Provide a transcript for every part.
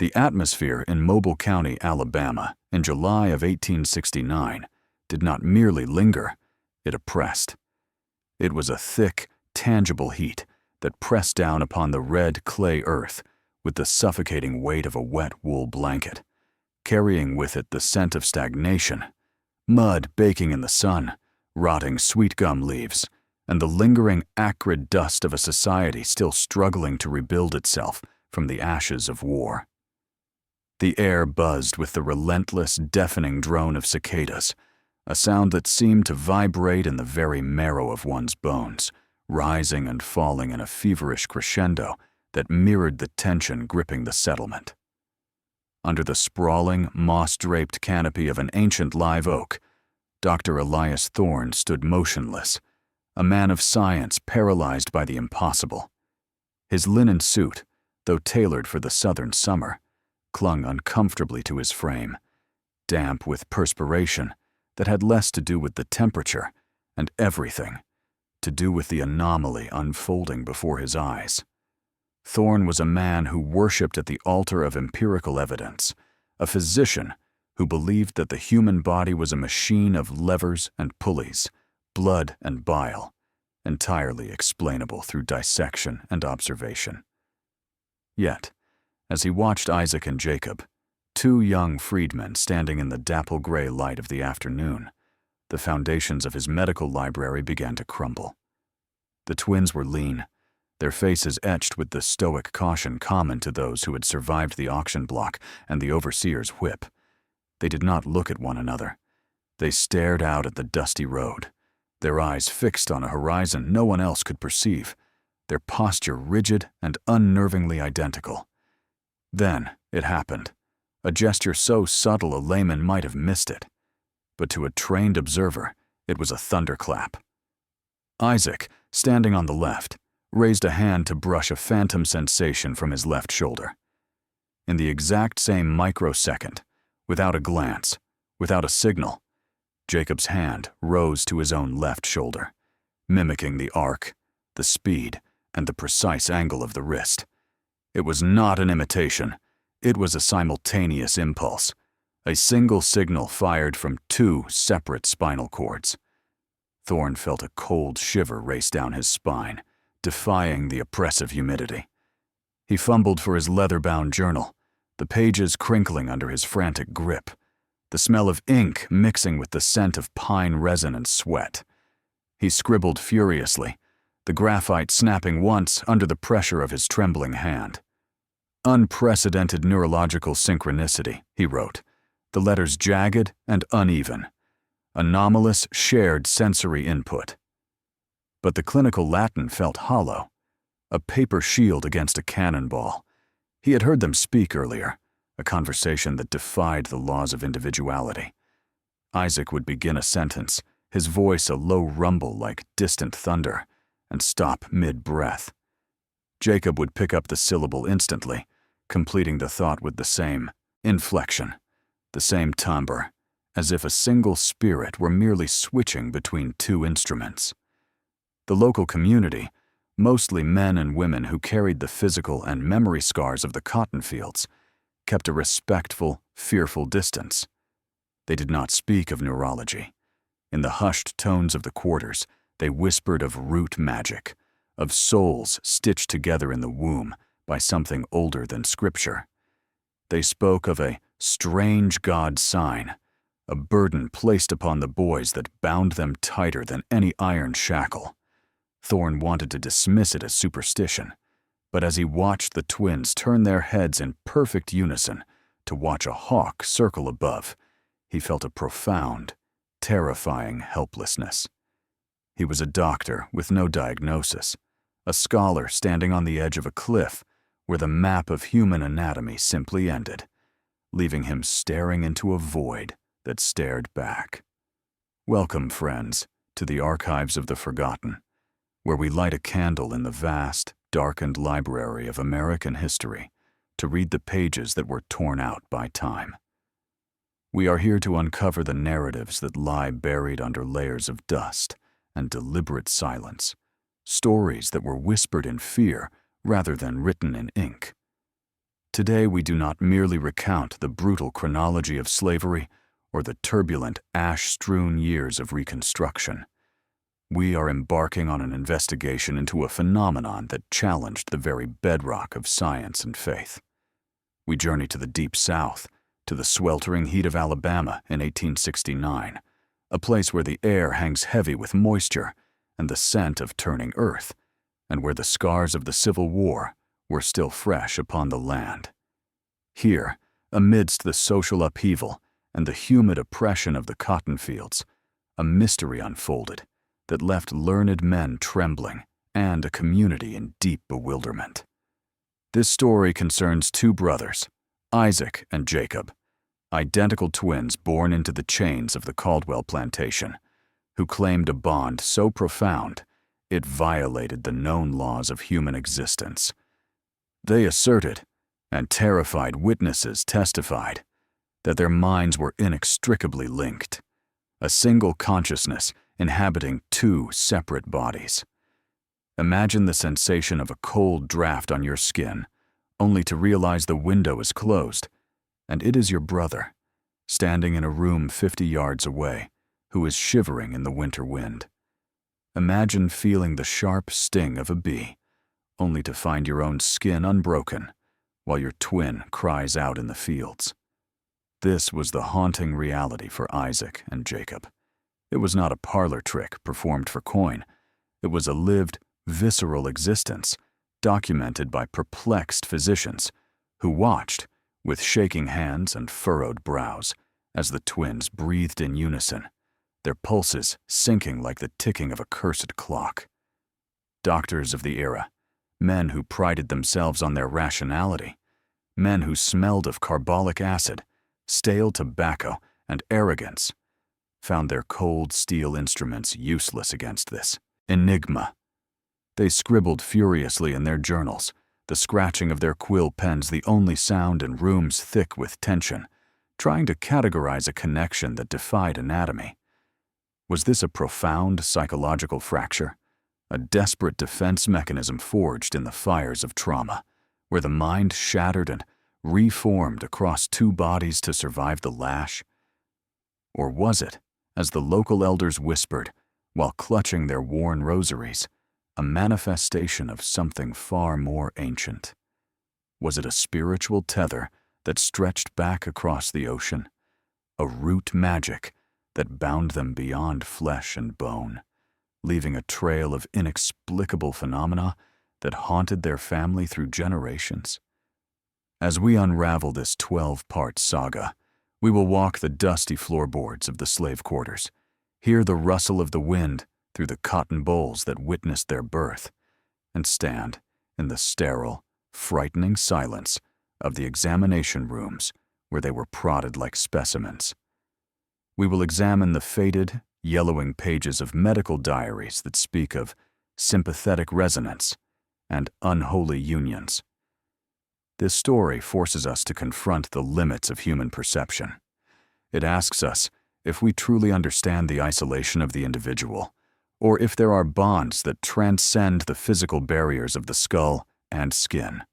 The atmosphere in Mobile County, Alabama, in July of 1869 did not merely linger, it oppressed. It was a thick, tangible heat that pressed down upon the red clay earth with the suffocating weight of a wet wool blanket, carrying with it the scent of stagnation, mud baking in the sun, rotting sweet gum leaves, and the lingering acrid dust of a society still struggling to rebuild itself from the ashes of war. The air buzzed with the relentless, deafening drone of cicadas, a sound that seemed to vibrate in the very marrow of one's bones, rising and falling in a feverish crescendo that mirrored the tension gripping the settlement. Under the sprawling, moss-draped canopy of an ancient live oak, Dr. Elias Thorne stood motionless, a man of science paralyzed by the impossible. His linen suit, though tailored for the southern summer, clung uncomfortably to his frame, damp with perspiration that had less to do with the temperature and everything to do with the anomaly unfolding before his eyes. Thorne was a man who worshipped at the altar of empirical evidence, a physician who believed that the human body was a machine of levers and pulleys, blood and bile, entirely explainable through dissection and observation. Yet, as he watched Isaac and Jacob, two young freedmen standing in the dapple-gray light of the afternoon, the foundations of his medical library began to crumble. The twins were lean, their faces etched with the stoic caution common to those who had survived the auction block and the overseer's whip. They did not look at one another. They stared out at the dusty road, their eyes fixed on a horizon no one else could perceive, their posture rigid and unnervingly identical. Then it happened, a gesture so subtle a layman might have missed it. But to a trained observer, it was a thunderclap. Isaac, standing on the left, raised a hand to brush a phantom sensation from his left shoulder. In the exact same microsecond, without a glance, without a signal, Jacob's hand rose to his own left shoulder, mimicking the arc, the speed, and the precise angle of the wrist. It was not an imitation. It was a simultaneous impulse, a single signal fired from two separate spinal cords. Thorne felt a cold shiver race down his spine, defying the oppressive humidity. He fumbled for his leather-bound journal, the pages crinkling under his frantic grip, the smell of ink mixing with the scent of pine resin and sweat. He scribbled furiously, the graphite snapping once under the pressure of his trembling hand. Unprecedented neurological synchronicity, he wrote, the letters jagged and uneven. Anomalous shared sensory input. But the clinical Latin felt hollow, a paper shield against a cannonball. He had heard them speak earlier, a conversation that defied the laws of individuality. Isaac would begin a sentence, his voice a low rumble like distant thunder, and stop mid-breath. Jacob would pick up the syllable instantly, completing the thought with the same inflection, the same timbre, as if a single spirit were merely switching between two instruments. The local community, mostly men and women who carried the physical and memory scars of the cotton fields, kept a respectful, fearful distance. They did not speak of neurology. In the hushed tones of the quarters, they whispered of root magic, of souls stitched together in the womb by something older than Scripture. They spoke of a strange God sign, a burden placed upon the boys that bound them tighter than any iron shackle. Thorne wanted to dismiss it as superstition, but as he watched the twins turn their heads in perfect unison to watch a hawk circle above, he felt a profound, terrifying helplessness. He was a doctor with no diagnosis, a scholar standing on the edge of a cliff where the map of human anatomy simply ended, leaving him staring into a void that stared back. Welcome, friends, to the archives of the forgotten, where we light a candle in the vast, darkened library of American history to read the pages that were torn out by time. We are here to uncover the narratives that lie buried under layers of dust and deliberate silence, stories that were whispered in fear rather than written in ink. Today we do not merely recount the brutal chronology of slavery or the turbulent, ash-strewn years of Reconstruction. We are embarking on an investigation into a phenomenon that challenged the very bedrock of science and faith. We journey to the Deep South, to the sweltering heat of Alabama in 1869, a place where the air hangs heavy with moisture and the scent of turning earth, and where the scars of the Civil War were still fresh upon the land. Here, amidst the social upheaval and the humid oppression of the cotton fields, a mystery unfolded that left learned men trembling and a community in deep bewilderment. This story concerns two brothers, Isaac and Jacob, identical twins born into the chains of the Caldwell plantation, who claimed a bond so profound it violated the known laws of human existence. They asserted, and terrified witnesses testified, that their minds were inextricably linked, a single consciousness inhabiting two separate bodies. Imagine the sensation of a cold draft on your skin, only to realize the window is closed, and it is your brother, standing in a room 50 yards away, who is shivering in the winter wind. Imagine feeling the sharp sting of a bee, only to find your own skin unbroken, while your twin cries out in the fields. This was the haunting reality for Isaac and Jacob. It was not a parlor trick performed for coin. It was a lived, visceral existence, documented by perplexed physicians who watched, with shaking hands and furrowed brows, as the twins breathed in unison, their pulses sinking like the ticking of a cursed clock. Doctors of the era, men who prided themselves on their rationality, men who smelled of carbolic acid, stale tobacco, and arrogance, found their cold steel instruments useless against this enigma. They scribbled furiously in their journals, the scratching of their quill pens the only sound in rooms thick with tension, trying to categorize a connection that defied anatomy. Was this a profound psychological fracture, a desperate defense mechanism forged in the fires of trauma, where the mind shattered and reformed across two bodies to survive the lash? Or was it, as the local elders whispered, while clutching their worn rosaries, a manifestation of something far more ancient? Was it a spiritual tether that stretched back across the ocean, a root magic that bound them beyond flesh and bone, leaving a trail of inexplicable phenomena that haunted their family through generations? As we unravel this 12-part saga, we will walk the dusty floorboards of the slave quarters, hear the rustle of the wind through the cotton bolls that witnessed their birth, and stand in the sterile, frightening silence of the examination rooms where they were prodded like specimens. We will examine the faded, yellowing pages of medical diaries that speak of sympathetic resonance and unholy unions. This story forces us to confront the limits of human perception. It asks us if we truly understand the isolation of the individual, or if there are bonds that transcend the physical barriers of the skull and skin.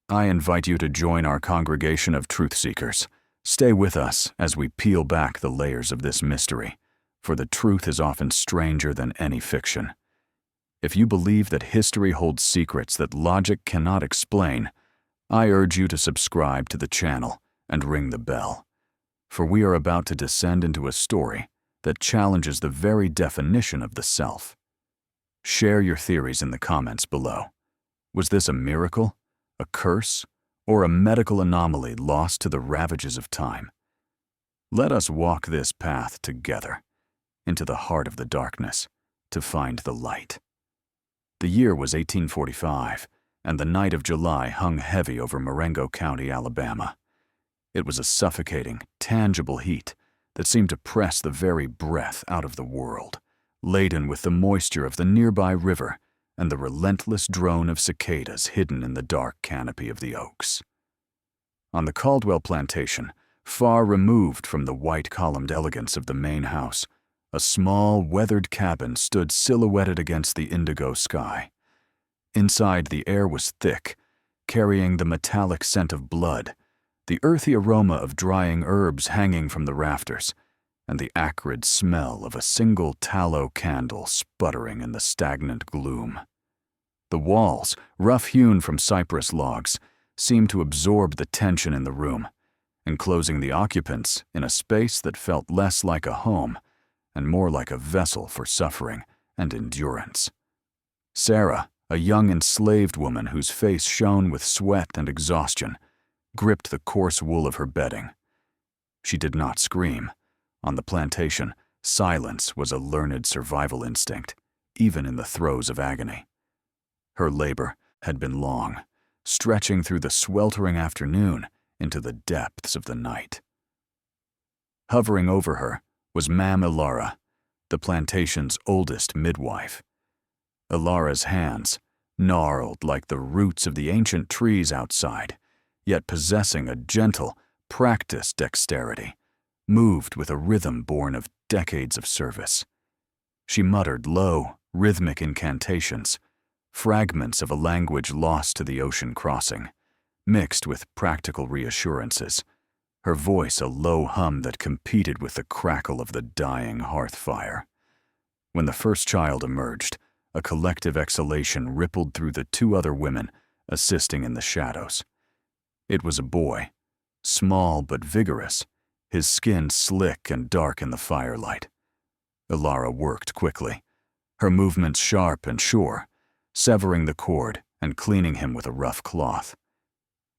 I invite you to join our congregation of truth seekers. Stay with us as we peel back the layers of this mystery, for the truth is often stranger than any fiction. If you believe that history holds secrets that logic cannot explain, I urge you to subscribe to the channel and ring the bell, for we are about to descend into a story that challenges the very definition of the self. Share your theories in the comments below. Was this a miracle, a curse, or a medical anomaly lost to the ravages of time? Let us walk this path together, into the heart of the darkness, to find the light. The year was 1845, and the night of July hung heavy over Marengo County, Alabama. It was a suffocating, tangible heat that seemed to press the very breath out of the world, laden with the moisture of the nearby river and the relentless drone of cicadas hidden in the dark canopy of the oaks. On the Caldwell plantation, far removed from the white-columned elegance of the main house, a small, weathered cabin stood silhouetted against the indigo sky. Inside, the air was thick, carrying the metallic scent of blood, the earthy aroma of drying herbs hanging from the rafters, and the acrid smell of a single tallow candle sputtering in the stagnant gloom. The walls, rough-hewn from cypress logs, seemed to absorb the tension in the room, enclosing the occupants in a space that felt less like a home and more like a vessel for suffering and endurance. Sarah, a young enslaved woman whose face shone with sweat and exhaustion, gripped the coarse wool of her bedding. She did not scream. On the plantation, silence was a learned survival instinct, even in the throes of agony. Her labor had been long, stretching through the sweltering afternoon into the depths of the night. Hovering over her was Mam Ilara, the plantation's oldest midwife. Ilara's hands, gnarled like the roots of the ancient trees outside, yet possessing a gentle, practiced dexterity, moved with a rhythm born of decades of service. She muttered low, rhythmic incantations, fragments of a language lost to the ocean crossing, mixed with practical reassurances, her voice a low hum that competed with the crackle of the dying hearth fire. When the first child emerged, a collective exhalation rippled through the two other women assisting in the shadows. It was a boy, small but vigorous, his skin slick and dark in the firelight. Ilara worked quickly, her movements sharp and sure, severing the cord and cleaning him with a rough cloth.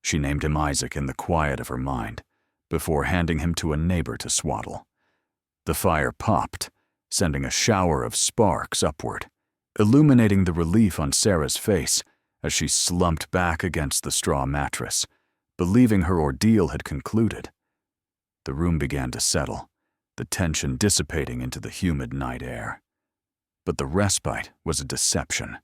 She named him Isaac in the quiet of her mind, before handing him to a neighbor to swaddle. The fire popped, sending a shower of sparks upward, illuminating the relief on Sarah's face as she slumped back against the straw mattress, believing her ordeal had concluded. The room began to settle, the tension dissipating into the humid night air. But the respite was a deception.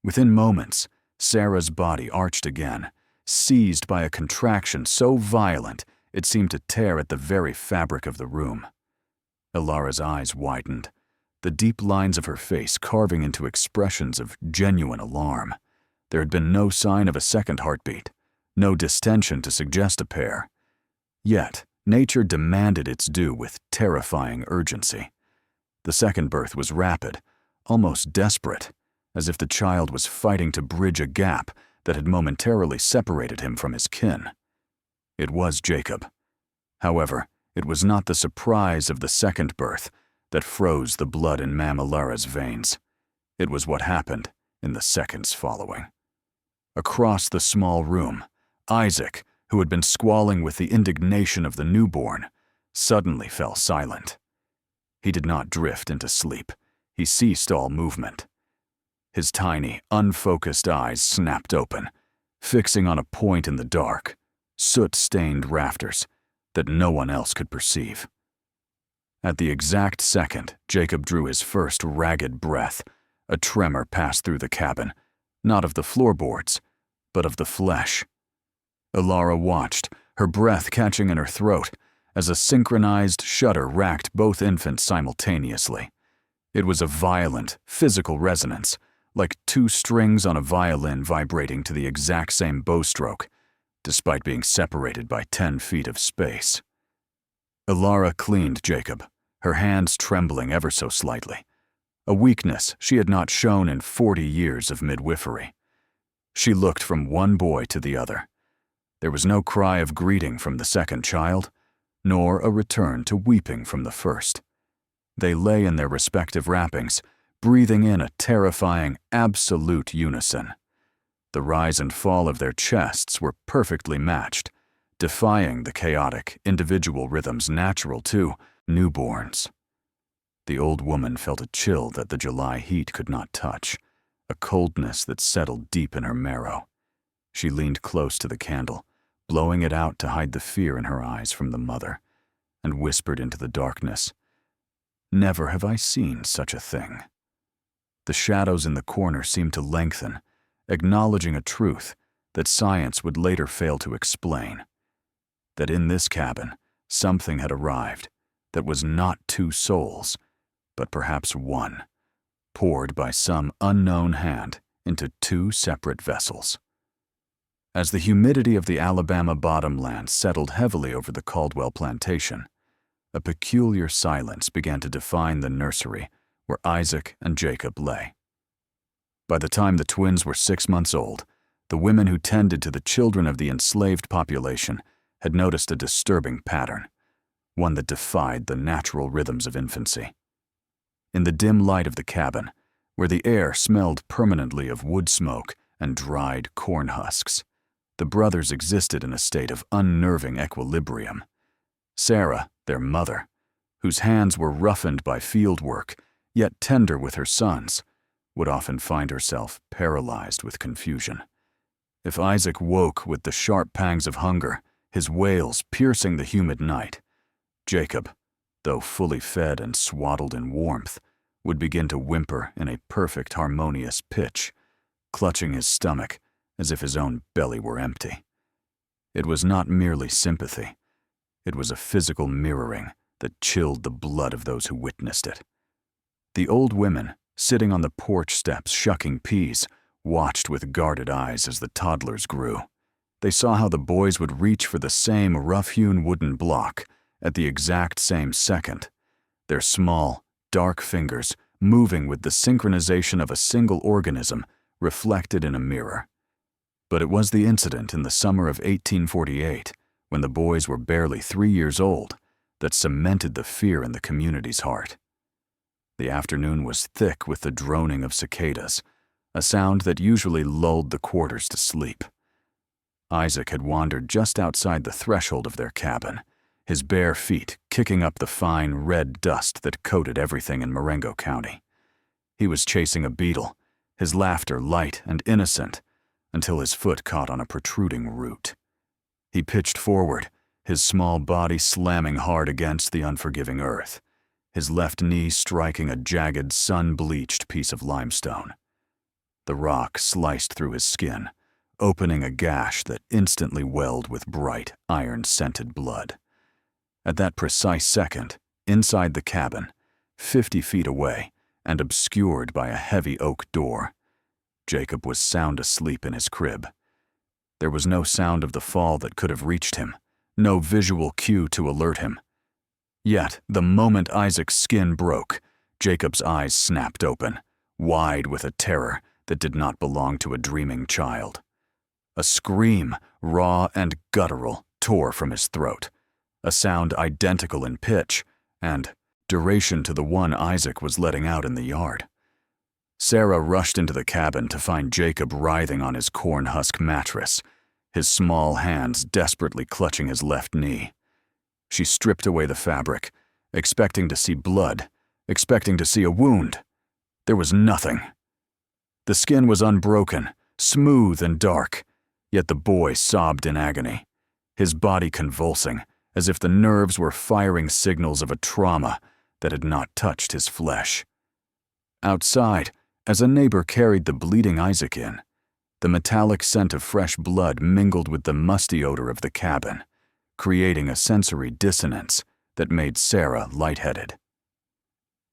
Within moments, Sarah's body arched again, seized by a contraction so violent it seemed to tear at the very fabric of the room. Ilara's eyes widened, the deep lines of her face carving into expressions of genuine alarm. There had been no sign of a second heartbeat, no distension to suggest a pair. Yet, nature demanded its due with terrifying urgency. The second birth was rapid, almost desperate, as if the child was fighting to bridge a gap that had momentarily separated him from his kin. It was Jacob. However, it was not the surprise of the second birth that froze the blood in Mam Ilara's veins. It was what happened in the seconds following. Across the small room, Isaac, who had been squalling with the indignation of the newborn, suddenly fell silent. He did not drift into sleep. He ceased all movement. His tiny, unfocused eyes snapped open, fixing on a point in the dark, soot-stained rafters that no one else could perceive. At the exact second Jacob drew his first ragged breath, a tremor passed through the cabin, not of the floorboards, but of the flesh. Ilara watched, her breath catching in her throat, as a synchronized shudder racked both infants simultaneously. It was a violent, physical resonance, like two strings on a violin vibrating to the exact same bowstroke, despite being separated by 10 feet of space. Ilara cleaned Jacob, her hands trembling ever so slightly, a weakness she had not shown in 40 years of midwifery. She looked from one boy to the other. There was no cry of greeting from the second child, nor a return to weeping from the first. They lay in their respective wrappings, breathing in a terrifying, absolute unison. The rise and fall of their chests were perfectly matched, defying the chaotic, individual rhythms natural to newborns. The old woman felt a chill that the July heat could not touch, a coldness that settled deep in her marrow. She leaned close to the candle, blowing it out to hide the fear in her eyes from the mother, and whispered into the darkness, "Never have I seen such a thing." The shadows in the corner seemed to lengthen, acknowledging a truth that science would later fail to explain. That in this cabin, something had arrived that was not two souls, but perhaps one, poured by some unknown hand into two separate vessels. As the humidity of the Alabama bottomlands settled heavily over the Caldwell plantation, a peculiar silence began to define the nursery where Isaac and Jacob lay. By the time the twins were 6 months old, the women who tended to the children of the enslaved population had noticed a disturbing pattern, one that defied the natural rhythms of infancy. In the dim light of the cabin, where the air smelled permanently of wood smoke and dried corn husks, the brothers existed in a state of unnerving equilibrium. Sarah, their mother, whose hands were roughened by field work, yet tender with her sons, would often find herself paralyzed with confusion. If Isaac woke with the sharp pangs of hunger, his wails piercing the humid night, Jacob, though fully fed and swaddled in warmth, would begin to whimper in a perfect harmonious pitch, clutching his stomach as if his own belly were empty. It was not merely sympathy. It was a physical mirroring that chilled the blood of those who witnessed it. The old women, sitting on the porch steps shucking peas, watched with guarded eyes as the toddlers grew. They saw how the boys would reach for the same rough-hewn wooden block at the exact same second, their small, dark fingers moving with the synchronization of a single organism reflected in a mirror. But it was the incident in the summer of 1848, when the boys were barely 3 years old, that cemented the fear in the community's heart. The afternoon was thick with the droning of cicadas, a sound that usually lulled the quarters to sleep. Isaac had wandered just outside the threshold of their cabin, his bare feet kicking up the fine red dust that coated everything in Marengo County. He was chasing a beetle, his laughter light and innocent, until his foot caught on a protruding root. He pitched forward, his small body slamming hard against the unforgiving earth, his left knee striking a jagged, sun-bleached piece of limestone. The rock sliced through his skin, opening a gash that instantly welled with bright, iron-scented blood. At that precise second, inside the cabin, 50 feet away and obscured by a heavy oak door, Jacob was sound asleep in his crib. There was no sound of the fall that could have reached him, no visual cue to alert him. Yet, the moment Isaac's skin broke, Jacob's eyes snapped open, wide with a terror that did not belong to a dreaming child. A scream, raw and guttural, tore from his throat, a sound identical in pitch and duration to the one Isaac was letting out in the yard. Sarah rushed into the cabin to find Jacob writhing on his corn husk mattress, his small hands desperately clutching his left knee. She stripped away the fabric, expecting to see blood, expecting to see a wound. There was nothing. The skin was unbroken, smooth and dark, yet the boy sobbed in agony, his body convulsing, as if the nerves were firing signals of a trauma that had not touched his flesh. Outside, as a neighbor carried the bleeding Isaac in, the metallic scent of fresh blood mingled with the musty odor of the cabin, creating a sensory dissonance that made Sarah lightheaded.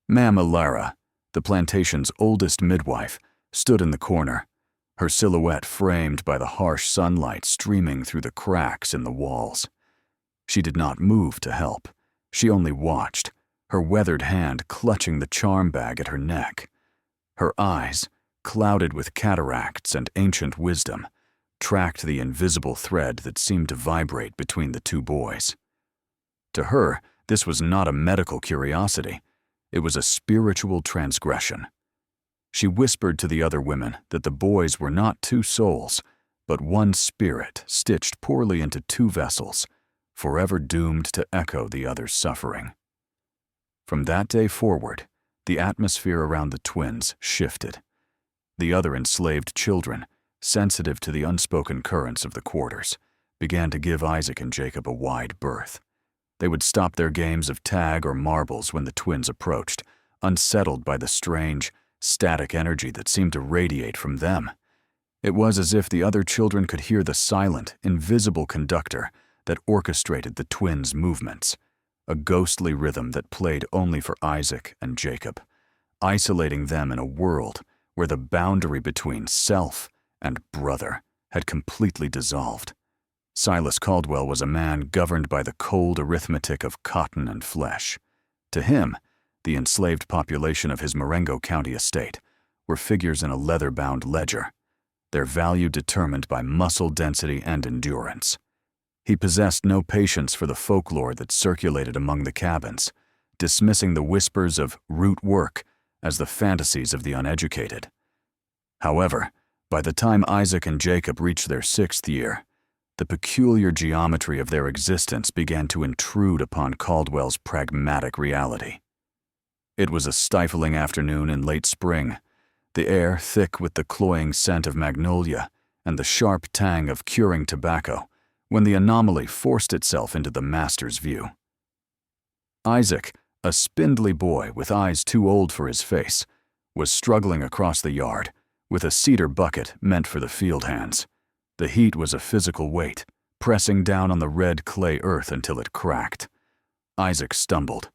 Ma'am Alara, the plantation's oldest midwife, stood in the corner, her silhouette framed by the harsh sunlight streaming through the cracks in the walls. She did not move to help. She only watched, her weathered hand clutching the charm bag at her neck. Her eyes, clouded with cataracts and ancient wisdom, tracked the invisible thread that seemed to vibrate between the two boys. To her, this was not a medical curiosity. It was a spiritual transgression. She whispered to the other women that the boys were not two souls, but one spirit stitched poorly into two vessels, forever doomed to echo the other's suffering. From that day forward, the atmosphere around the twins shifted. The other enslaved children, sensitive to the unspoken currents of the quarters, began to give Isaac and Jacob a wide berth. They would stop their games of tag or marbles when the twins approached, unsettled by the strange, static energy that seemed to radiate from them. It was as if the other children could hear the silent, invisible conductor that orchestrated the twins' movements, a ghostly rhythm that played only for Isaac and Jacob, isolating them in a world where the boundary between self and brother had completely dissolved. Silas Caldwell was a man governed by the cold arithmetic of cotton and flesh. To him, the enslaved population of his Marengo County estate were figures in a leather-bound ledger, their value determined by muscle density and endurance. He possessed no patience for the folklore that circulated among the cabins, dismissing the whispers of root work as the fantasies of the uneducated. However, by the time Isaac and Jacob reached their 6th year, the peculiar geometry of their existence began to intrude upon Caldwell's pragmatic reality. It was a stifling afternoon in late spring, the air thick with the cloying scent of magnolia and the sharp tang of curing tobacco, when the anomaly forced itself into the master's view. Isaac, a spindly boy with eyes too old for his face, was struggling across the yard with a cedar bucket meant for the field hands. The heat was a physical weight, pressing down on the red clay earth until it cracked. Isaac stumbled.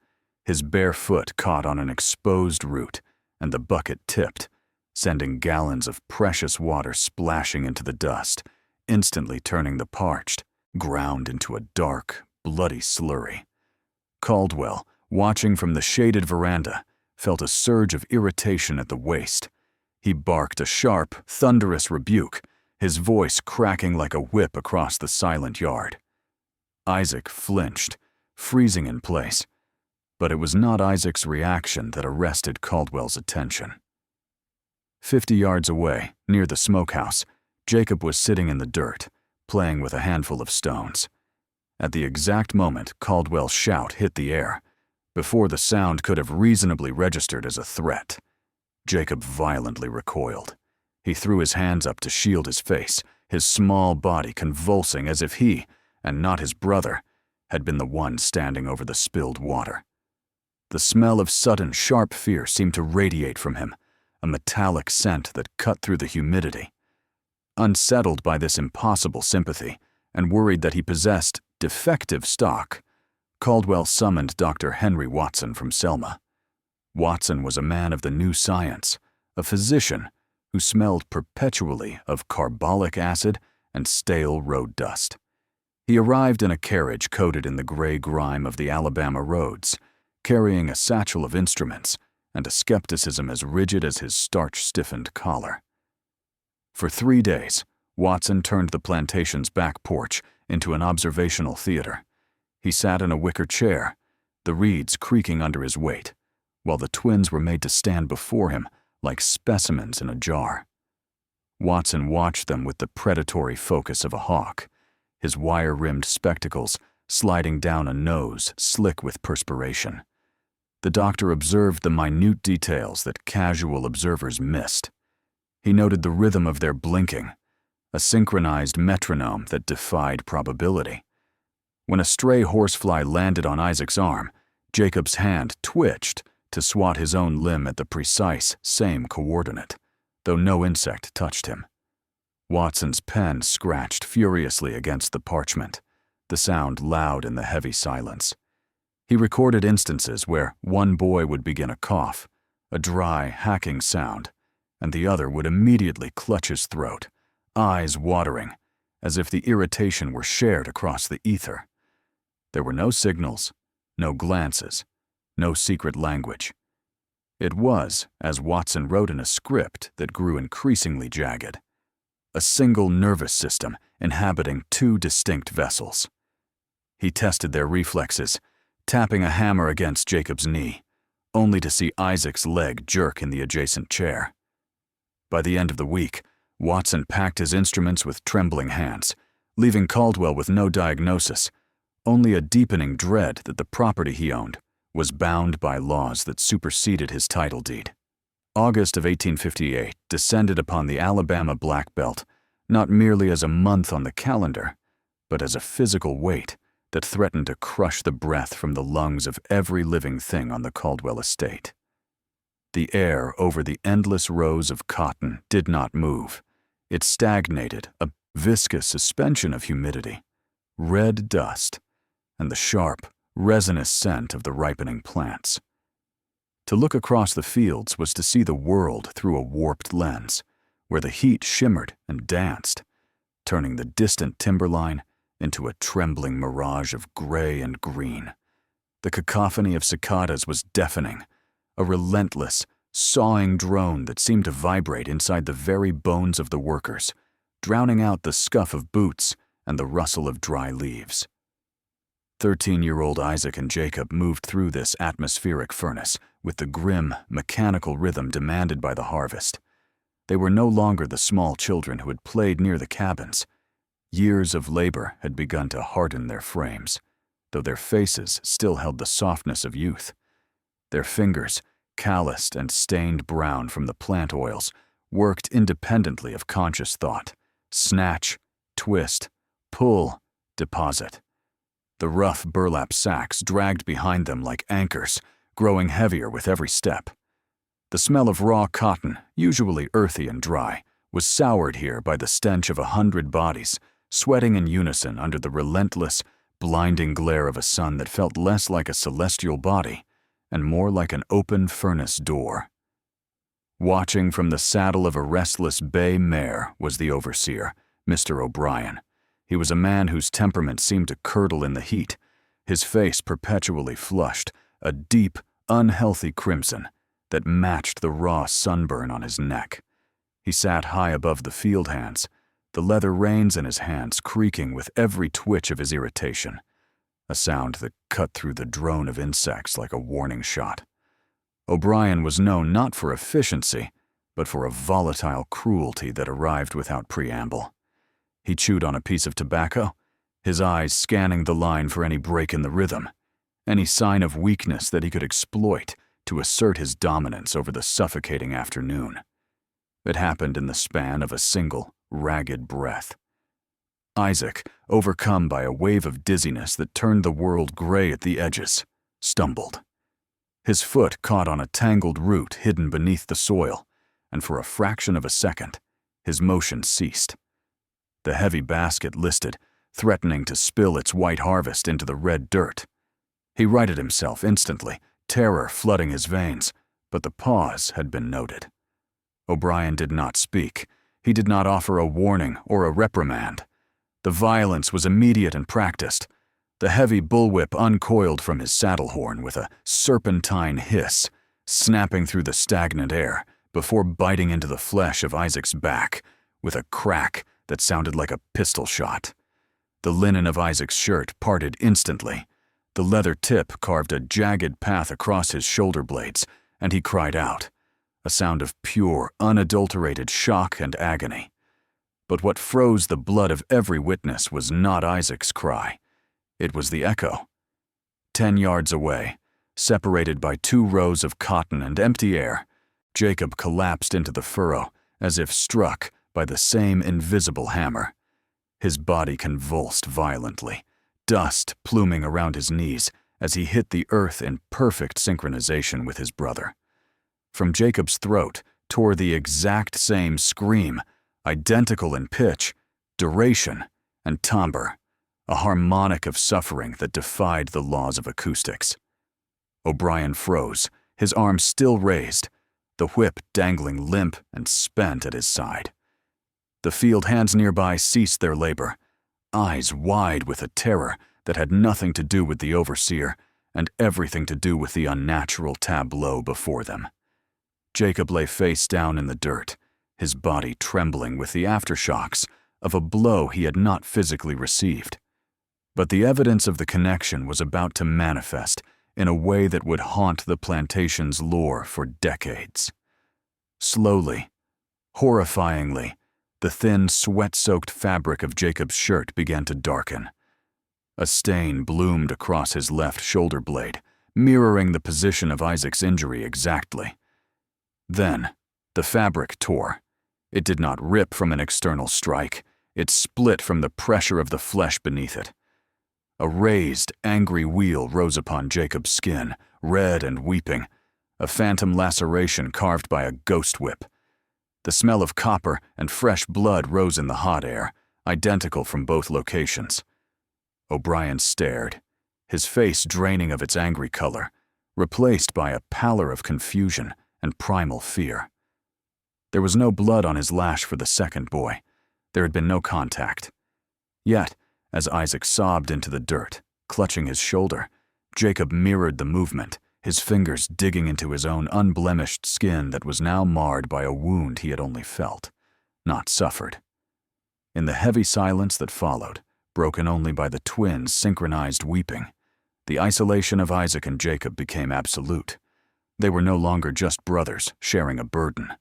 His bare foot caught on an exposed root, and the bucket tipped, sending gallons of precious water splashing into the dust, instantly turning the parched ground into a dark, bloody slurry. Caldwell, watching from the shaded veranda, felt a surge of irritation at the waist. He barked a sharp, thunderous rebuke, his voice cracking like a whip across the silent yard. Isaac flinched, freezing in place, but it was not Isaac's reaction that arrested Caldwell's attention. 50 yards away, near the smokehouse, Jacob was sitting in the dirt, playing with a handful of stones. At the exact moment Caldwell's shout hit the air, before the sound could have reasonably registered as a threat, Jacob violently recoiled. He threw his hands up to shield his face, his small body convulsing as if he, and not his brother, had been the one standing over the spilled water. The smell of sudden, sharp fear seemed to radiate from him, a metallic scent that cut through the humidity. Unsettled by this impossible sympathy, and worried that he possessed defective stock, Caldwell summoned Dr. Henry Watson from Selma. Watson was a man of the new science, a physician who smelled perpetually of carbolic acid and stale road dust. He arrived in a carriage coated in the gray grime of the Alabama roads, carrying a satchel of instruments and a skepticism as rigid as his starch-stiffened collar. For 3 days, Watson turned the plantation's back porch into an observational theater. He sat in a wicker chair, the reeds creaking under his weight, while the twins were made to stand before him like specimens in a jar. Watson watched them with the predatory focus of a hawk, his wire-rimmed spectacles sliding down a nose slick with perspiration. The doctor observed the minute details that casual observers missed. He noted the rhythm of their blinking, a synchronized metronome that defied probability. When a stray horsefly landed on Isaac's arm, Jacob's hand twitched to swat his own limb at the precise same coordinate, though no insect touched him. Watson's pen scratched furiously against the parchment, the sound loud in the heavy silence. He recorded instances where one boy would begin a cough, a dry, hacking sound, and the other would immediately clutch his throat, eyes watering, as if the irritation were shared across the ether. There were no signals, no glances, no secret language. It was, as Watson wrote in a script that grew increasingly jagged, a single nervous system inhabiting 2 distinct vessels. He tested their reflexes, tapping a hammer against Jacob's knee, only to see Isaac's leg jerk in the adjacent chair. By the end of the week, Watson packed his instruments with trembling hands, leaving Caldwell with no diagnosis, only a deepening dread that the property he owned was bound by laws that superseded his title deed. August of 1858 descended upon the Alabama Black Belt not merely as a month on the calendar, but as a physical weight that threatened to crush the breath from the lungs of every living thing on the Caldwell estate. The air over the endless rows of cotton did not move. It stagnated, a viscous suspension of humidity, red dust, and the sharp, resinous scent of the ripening plants. To look across the fields was to see the world through a warped lens, where the heat shimmered and danced, turning the distant timberline into a trembling mirage of gray and green. The cacophony of cicadas was deafening, a relentless, sawing drone that seemed to vibrate inside the very bones of the workers, drowning out the scuff of boots and the rustle of dry leaves. 13-year-old Isaac and Jacob moved through this atmospheric furnace with the grim, mechanical rhythm demanded by the harvest. They were no longer the small children who had played near the cabins. Years of labor had begun to harden their frames, though their faces still held the softness of youth. Their fingers, calloused and stained brown from the plant oils, worked independently of conscious thought. Snatch, twist, pull, deposit. The rough burlap sacks dragged behind them like anchors, growing heavier with every step. The smell of raw cotton, usually earthy and dry, was soured here by the stench of 100 bodies, sweating in unison under the relentless, blinding glare of a sun that felt less like a celestial body and more like an open furnace door. Watching from the saddle of a restless bay mare was the overseer, Mr. O'Brien. He was a man whose temperament seemed to curdle in the heat, his face perpetually flushed, a deep, unhealthy crimson that matched the raw sunburn on his neck. He sat high above the field hands, the leather reins in his hands creaking with every twitch of his irritation, a sound that cut through the drone of insects like a warning shot. O'Brien was known not for efficiency, but for a volatile cruelty that arrived without preamble. He chewed on a piece of tobacco, his eyes scanning the line for any break in the rhythm, any sign of weakness that he could exploit to assert his dominance over the suffocating afternoon. It happened in the span of a single, ragged breath. Isaac, overcome by a wave of dizziness that turned the world gray at the edges, stumbled. His foot caught on a tangled root hidden beneath the soil, and for a fraction of a second, his motion ceased. The heavy basket listed, threatening to spill its white harvest into the red dirt. He righted himself instantly, terror flooding his veins, but the pause had been noted. O'Brien did not speak. He did not offer a warning or a reprimand. The violence was immediate and practiced. The heavy bullwhip uncoiled from his saddle horn with a serpentine hiss, snapping through the stagnant air before biting into the flesh of Isaac's back with a crack that sounded like a pistol shot. The linen of Isaac's shirt parted instantly. The leather tip carved a jagged path across his shoulder blades, and he cried out, a sound of pure, unadulterated shock and agony. But what froze the blood of every witness was not Isaac's cry. It was the echo. 10 yards away, separated by 2 rows of cotton and empty air, Jacob collapsed into the furrow as if struck by the same invisible hammer. His body convulsed violently, dust pluming around his knees as he hit the earth in perfect synchronization with his brother. From Jacob's throat tore the exact same scream, identical in pitch, duration, and timbre, a harmonic of suffering that defied the laws of acoustics. O'Brien froze, his arm still raised, the whip dangling limp and spent at his side. The field hands nearby ceased their labor, eyes wide with a terror that had nothing to do with the overseer and everything to do with the unnatural tableau before them. Jacob lay face down in the dirt, his body trembling with the aftershocks of a blow he had not physically received. But the evidence of the connection was about to manifest in a way that would haunt the plantation's lore for decades. Slowly, horrifyingly, the thin, sweat-soaked fabric of Jacob's shirt began to darken. A stain bloomed across his left shoulder blade, mirroring the position of Isaac's injury exactly. Then, the fabric tore. It did not rip from an external strike. It split from the pressure of the flesh beneath it. A raised, angry weal rose upon Jacob's skin, red and weeping, a phantom laceration carved by a ghost whip. The smell of copper and fresh blood rose in the hot air, identical from both locations. O'Brien stared, his face draining of its angry color, replaced by a pallor of confusion and primal fear. There was no blood on his lash for the second boy, There had been no contact. Yet, as Isaac sobbed into the dirt, clutching his shoulder, Jacob mirrored the movement, his fingers digging into his own unblemished skin that was now marred by a wound he had only felt, not suffered. In the heavy silence that followed, broken only by the twins' synchronized weeping, the isolation of Isaac and Jacob became absolute. They were no longer just brothers sharing a burden.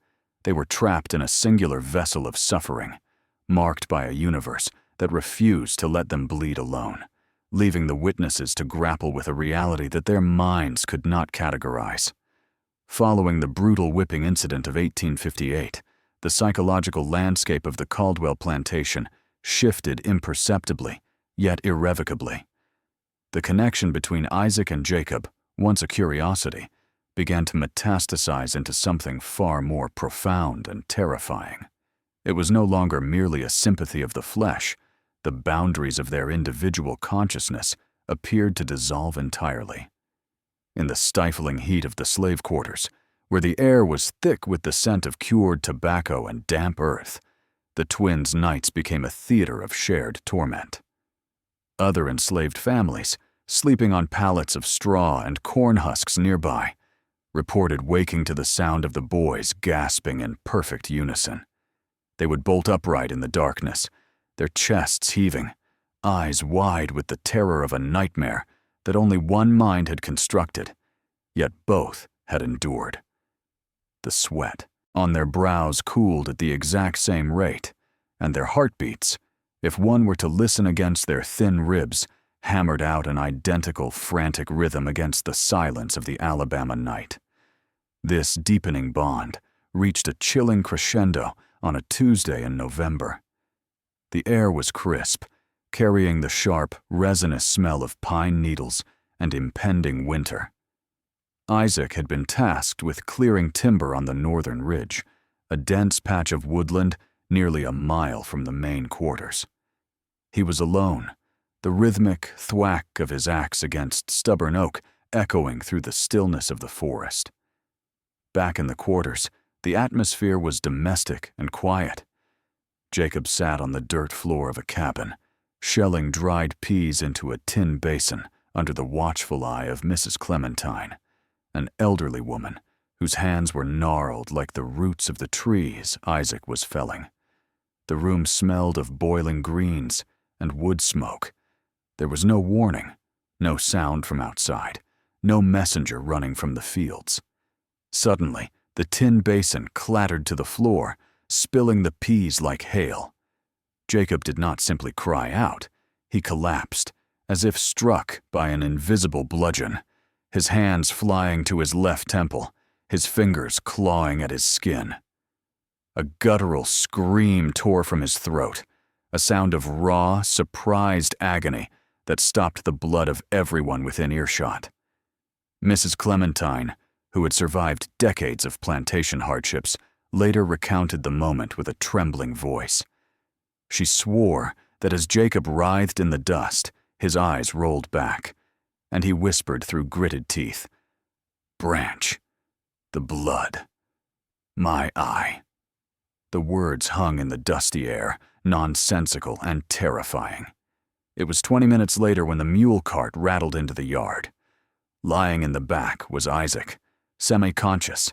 They were trapped in a singular vessel of suffering, marked by a universe that refused to let them bleed alone, leaving the witnesses to grapple with a reality that their minds could not categorize. Following the brutal whipping incident of 1858, the psychological landscape of the Caldwell plantation shifted imperceptibly, yet irrevocably. The connection between Isaac and Jacob, once a curiosity, began to metastasize into something far more profound and terrifying. It was no longer merely a sympathy of the flesh. The boundaries of their individual consciousness appeared to dissolve entirely. In the stifling heat of the slave quarters, where the air was thick with the scent of cured tobacco and damp earth, the twins' nights became a theater of shared torment. Other enslaved families, sleeping on pallets of straw and corn husks nearby, reported waking to the sound of the boys gasping in perfect unison. They would bolt upright in the darkness, their chests heaving, eyes wide with the terror of a nightmare that only one mind had constructed, yet both had endured. The sweat on their brows cooled at the exact same rate, and their heartbeats, if one were to listen against their thin ribs, hammered out an identical frantic rhythm against the silence of the Alabama night. This deepening bond reached a chilling crescendo on a Tuesday in November. The air was crisp, carrying the sharp, resinous smell of pine needles and impending winter. Isaac had been tasked with clearing timber on the northern ridge, a dense patch of woodland nearly a mile from the main quarters. He was alone, the rhythmic thwack of his axe against stubborn oak echoing through the stillness of the forest. Back in the quarters, the atmosphere was domestic and quiet. Jacob sat on the dirt floor of a cabin, shelling dried peas into a tin basin under the watchful eye of Mrs. Clementine, an elderly woman whose hands were gnarled like the roots of the trees Isaac was felling. The room smelled of boiling greens and wood smoke. There was no warning, no sound from outside, no messenger running from the fields. Suddenly, the tin basin clattered to the floor, spilling the peas like hail. Jacob did not simply cry out. He collapsed, as if struck by an invisible bludgeon, his hands flying to his left temple, his fingers clawing at his skin. A guttural scream tore from his throat, a sound of raw, surprised agony that stopped the blood of everyone within earshot. Mrs. Clementine, who had survived decades of plantation hardships, later recounted the moment with a trembling voice. She swore that as Jacob writhed in the dust, his eyes rolled back, and he whispered through gritted teeth, "Branch, the blood, my eye." The words hung in the dusty air, nonsensical and terrifying. It was 20 minutes later when the mule cart rattled into the yard. Lying in the back was Isaac, semi-conscious,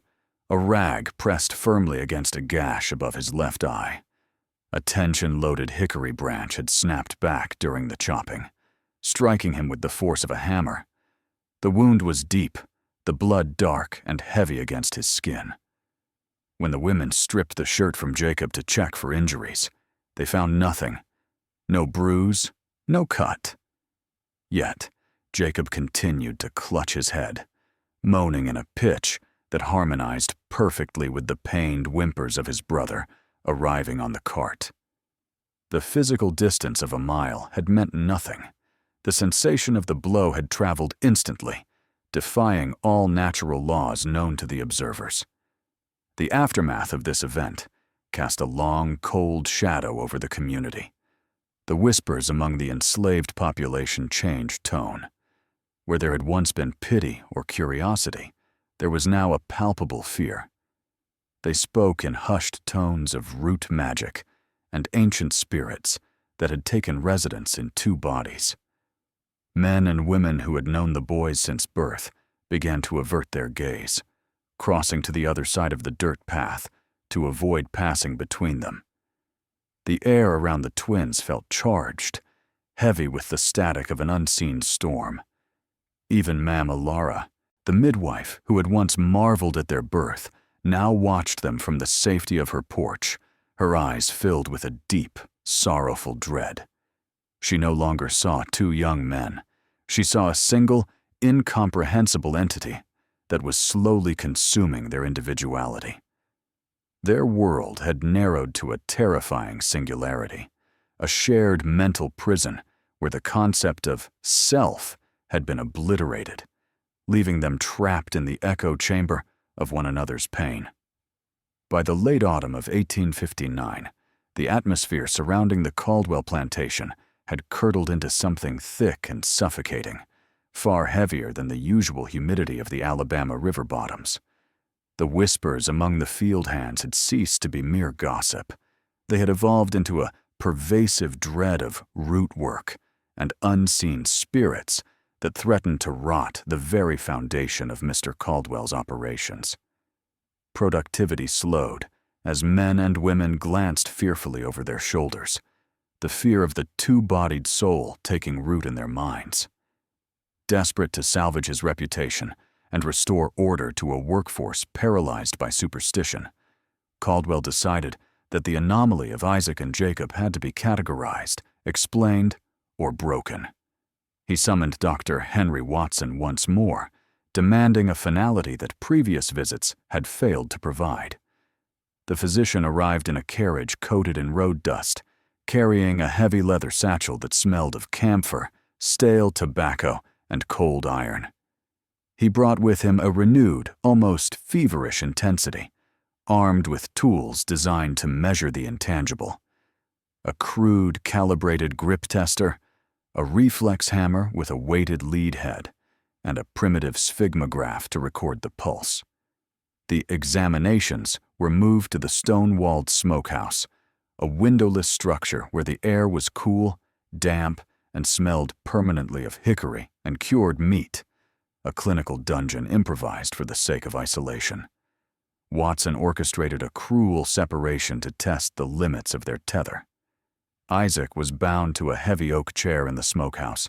a rag pressed firmly against a gash above his left eye. A tension-loaded hickory branch had snapped back during the chopping, striking him with the force of a hammer. The wound was deep, the blood dark and heavy against his skin. When the women stripped the shirt from Jacob to check for injuries, they found nothing. No bruise, no cut. Yet, Jacob continued to clutch his head, moaning in a pitch that harmonized perfectly with the pained whimpers of his brother arriving on the cart. The physical distance of a mile had meant nothing. The sensation of the blow had traveled instantly, defying all natural laws known to the observers. The aftermath of this event cast a long, cold shadow over the community. The whispers among the enslaved population changed tone. Where there had once been pity or curiosity, there was now a palpable fear. They spoke in hushed tones of root magic, and ancient spirits that had taken residence in two bodies. Men and women who had known the boys since birth began to avert their gaze, crossing to the other side of the dirt path to avoid passing between them. The air around the twins felt charged, heavy with the static of an unseen storm. Even Mama Lara, the midwife who had once marveled at their birth, now watched them from the safety of her porch, her eyes filled with a deep, sorrowful dread. She no longer saw two young men. She saw a single, incomprehensible entity that was slowly consuming their individuality. Their world had narrowed to a terrifying singularity, a shared mental prison where the concept of self had been obliterated, leaving them trapped in the echo chamber of one another's pain. By the late autumn of 1859, the atmosphere surrounding the Caldwell plantation had curdled into something thick and suffocating, far heavier than the usual humidity of the Alabama river bottoms. The whispers among the field hands had ceased to be mere gossip. They had evolved into a pervasive dread of root work and unseen spirits that threatened to rot the very foundation of Mr. Caldwell's operations. Productivity slowed as men and women glanced fearfully over their shoulders, the fear of the two-bodied soul taking root in their minds. Desperate to salvage his reputation and restore order to a workforce paralyzed by superstition, Caldwell decided that the anomaly of Isaac and Jacob had to be categorized, explained, or broken. He summoned Dr. Henry Watson once more, demanding a finality that previous visits had failed to provide. The physician arrived in a carriage coated in road dust, carrying a heavy leather satchel that smelled of camphor, stale tobacco, and cold iron. He brought with him a renewed, almost feverish intensity, armed with tools designed to measure the intangible. A crude, calibrated grip tester, a reflex hammer with a weighted lead head, and a primitive sphygmograph to record the pulse. The examinations were moved to the stone-walled smokehouse, a windowless structure where the air was cool, damp, and smelled permanently of hickory and cured meat, a clinical dungeon improvised for the sake of isolation. Watson orchestrated a cruel separation to test the limits of their tether. Isaac was bound to a heavy oak chair in the smokehouse,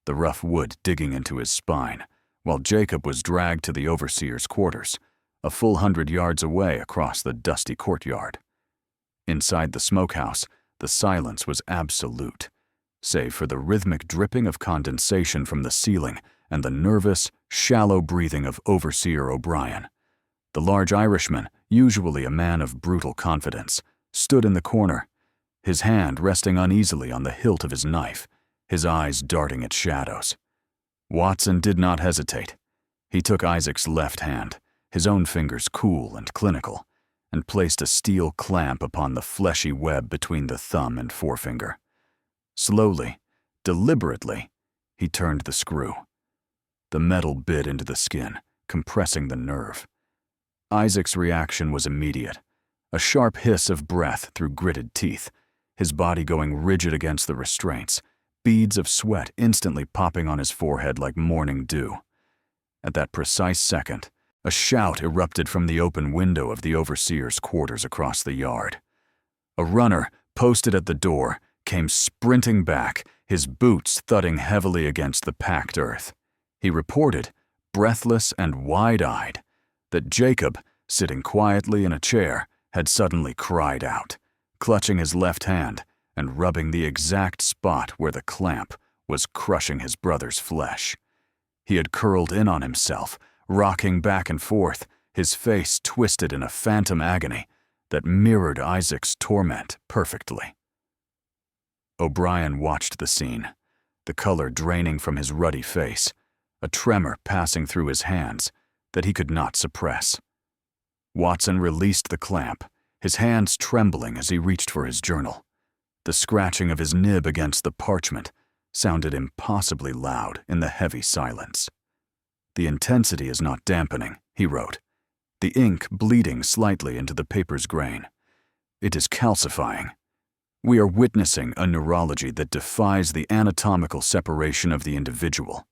the rough wood digging into his spine, while Jacob was dragged to the overseer's quarters, a full 100 yards away across the dusty courtyard. Inside the smokehouse, the silence was absolute, save for the rhythmic dripping of condensation from the ceiling and the nervous, shallow breathing of Overseer O'Brien. The large Irishman, usually a man of brutal confidence, stood in the corner, his hand resting uneasily on the hilt of his knife, his eyes darting at shadows. Watson did not hesitate. He took Isaac's left hand, his own fingers cool and clinical, and placed a steel clamp upon the fleshy web between the thumb and forefinger. Slowly, deliberately, he turned the screw. The metal bit into the skin, compressing the nerve. Isaac's reaction was immediate, a sharp hiss of breath through gritted teeth, his body going rigid against the restraints, beads of sweat instantly popping on his forehead like morning dew. At that precise second, a shout erupted from the open window of the overseer's quarters across the yard. A runner, posted at the door, came sprinting back, his boots thudding heavily against the packed earth. He reported, breathless and wide-eyed, that Jacob, sitting quietly in a chair, had suddenly cried out, clutching his left hand and rubbing the exact spot where the clamp was crushing his brother's flesh. He had curled in on himself, rocking back and forth, his face twisted in a phantom agony that mirrored Isaac's torment perfectly. O'Brien watched the scene, the color draining from his ruddy face, a tremor passing through his hands that he could not suppress. Watson released the clamp, his hands trembling as he reached for his journal. The scratching of his nib against the parchment sounded impossibly loud in the heavy silence. "The intensity is not dampening," he wrote, the ink bleeding slightly into the paper's grain. "It is calcifying. We are witnessing a neurology that defies the anatomical separation of the individual.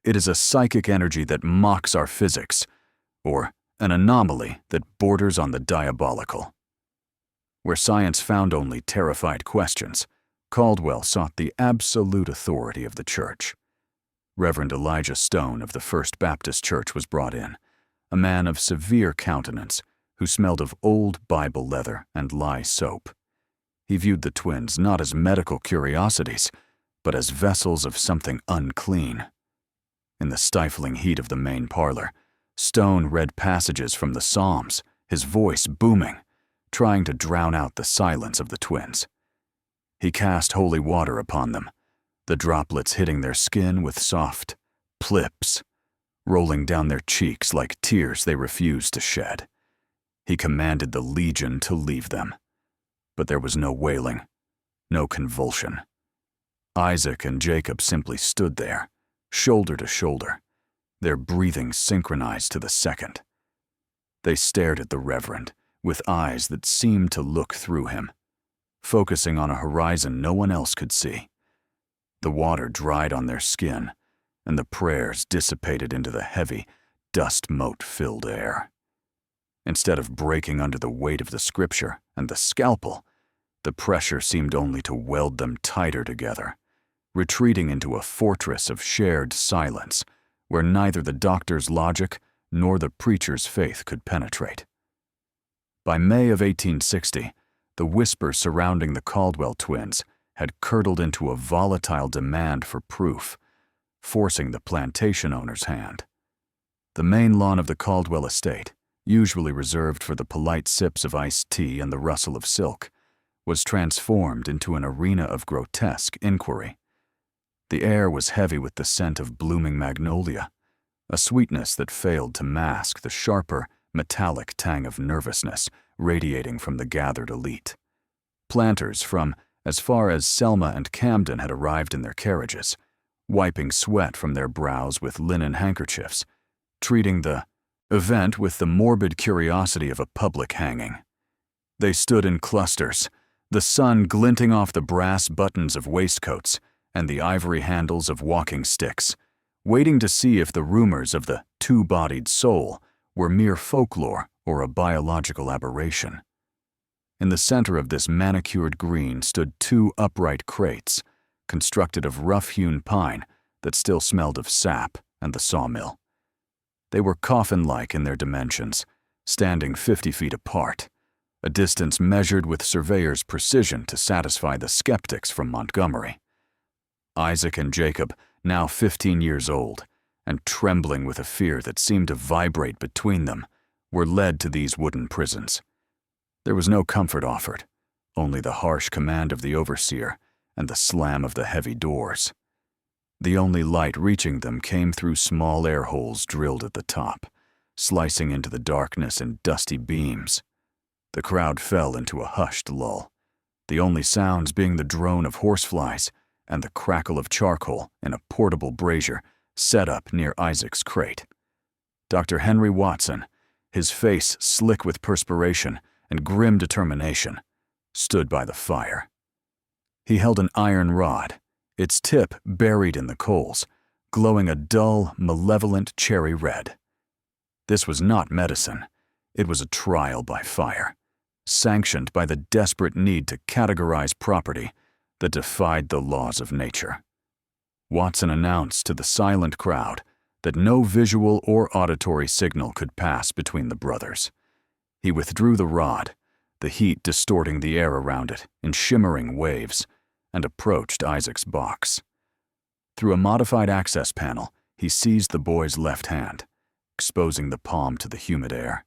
It is a psychic energy that mocks our physics, or an anomaly that borders on the diabolical. Where science found only terrified questions, Caldwell sought the absolute authority of the church. Reverend Elijah Stone of the First Baptist Church was brought in, a man of severe countenance who smelled of old Bible leather and lye soap. He viewed the twins not as medical curiosities, but as vessels of something unclean. In the stifling heat of the main parlor, Stone read passages from the Psalms, his voice booming, trying to drown out the silence of the twins. He cast holy water upon them, the droplets hitting their skin with soft plips, rolling down their cheeks like tears they refused to shed. He commanded the legion to leave them. But there was no wailing, no convulsion. Isaac and Jacob simply stood there, shoulder to shoulder, their breathing synchronized to the second. They stared at the Reverend with eyes that seemed to look through him, focusing on a horizon no one else could see. The water dried on their skin, and the prayers dissipated into the heavy, dust-mote-filled air. Instead of breaking under the weight of the scripture and the scalpel, the pressure seemed only to weld them tighter together, retreating into a fortress of shared silence where neither the doctor's logic nor the preacher's faith could penetrate. By May of 1860, the whisper surrounding the Caldwell twins had curdled into a volatile demand for proof, forcing the plantation owner's hand. The main lawn of the Caldwell estate, usually reserved for the polite sips of iced tea and the rustle of silk, was transformed into an arena of grotesque inquiry. The air was heavy with the scent of blooming magnolia, a sweetness that failed to mask the sharper, metallic tang of nervousness radiating from the gathered elite. Planters from as far as Selma and Camden had arrived in their carriages, wiping sweat from their brows with linen handkerchiefs, treating the event with the morbid curiosity of a public hanging. They stood in clusters, the sun glinting off the brass buttons of waistcoats and the ivory handles of walking sticks, waiting to see if the rumors of the two-bodied soul were mere folklore or a biological aberration. In the center of this manicured green stood two upright crates, constructed of rough-hewn pine that still smelled of sap and the sawmill. They were coffin-like in their dimensions, standing 50 feet apart, a distance measured with surveyor's precision to satisfy the skeptics from Montgomery. Isaac and Jacob, now 15 years old, and trembling with a fear that seemed to vibrate between them, were led to these wooden prisons. There was no comfort offered, only the harsh command of the overseer and the slam of the heavy doors. The only light reaching them came through small air holes drilled at the top, slicing into the darkness in dusty beams. The crowd fell into a hushed lull, the only sounds being the drone of horseflies and the crackle of charcoal in a portable brazier set up near Isaac's crate. Dr. Henry Watson, his face slick with perspiration and grim determination, stood by the fire. He held an iron rod, its tip buried in the coals, glowing a dull, malevolent cherry red. This was not medicine. It was a trial by fire, sanctioned by the desperate need to categorize property that defied the laws of nature. Watson announced to the silent crowd that no visual or auditory signal could pass between the brothers. He withdrew the rod, the heat distorting the air around it in shimmering waves, and approached Isaac's box. Through a modified access panel, he seized the boy's left hand, exposing the palm to the humid air.